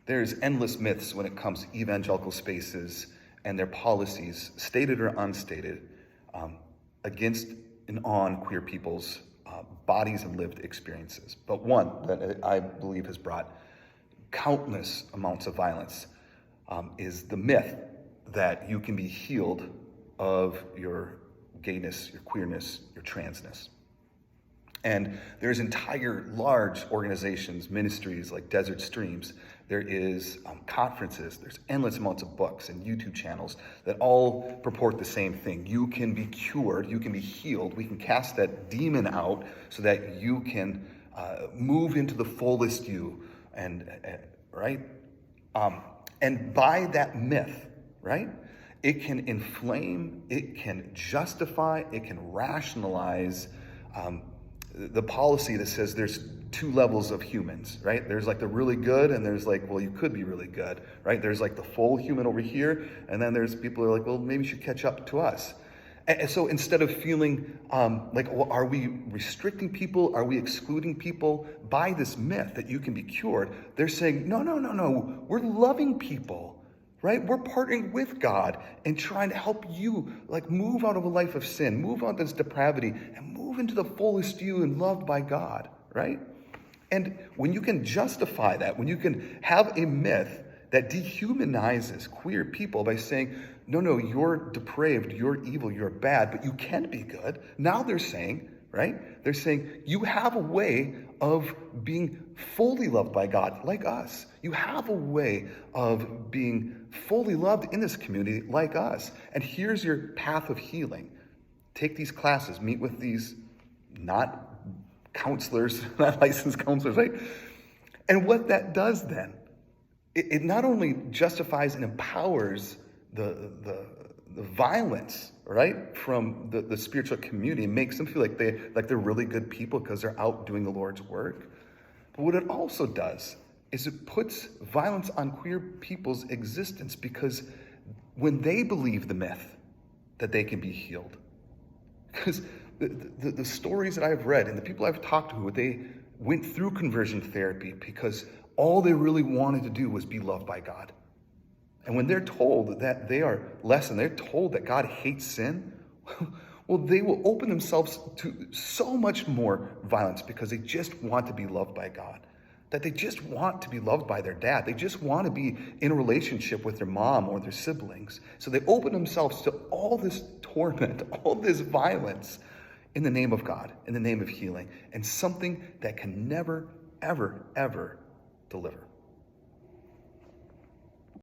There's endless myths when it comes to evangelical spaces and their policies, stated or unstated, against and on queer people's bodies and lived experiences. But one that I believe has brought countless amounts of violence is the myth that you can be healed of your gayness, your queerness, your transness. And there's entire large organizations, ministries like Desert Streams. There is conferences, there's endless amounts of books and YouTube channels that all purport the same thing. You can be cured, you can be healed, we can cast that demon out so that you can move into the fullest you, and right? And by that myth, right, it can inflame, it can justify, it can rationalize the policy that says there's two levels of humans, right? There's like the really good, and there's like, well, you could be really good, right? There's like the full human over here, and then there's people who are like, well, maybe you should catch up to us. And so instead of feeling like, well, are we restricting people? Are we excluding people by this myth that you can be cured? They're saying, no, we're loving people, right? We're partnering with God and trying to help you like move out of a life of sin, move out of this depravity, and move into the fullest you and loved by God, right? And when you can justify that, when you can have a myth that dehumanizes queer people by saying, no, you're depraved, you're evil, you're bad, but you can be good. Now they're saying, right? They're saying you have a way of being fully loved by God like us. You have a way of being fully loved in this community like us. And here's your path of healing. Take these classes, meet with these not counselors, not licensed counselors, right? And what that does then, it not only justifies and empowers the violence, right, from the spiritual community, and makes them feel like they're really good people because they're out doing the Lord's work. But what it also does is it puts violence on queer people's existence, because when they believe the myth that they can be healed, because the stories that I've read and the people I've talked to, they went through conversion therapy because all they really wanted to do was be loved by God. And when they're told that they are less and they're told that God hates sin, well, they will open themselves to so much more violence because they just want to be loved by God. That they just want to be loved by their dad. They just want to be in a relationship with their mom or their siblings. So they open themselves to all this torment, all this violence in the name of God, in the name of healing, and something that can never, ever, ever deliver.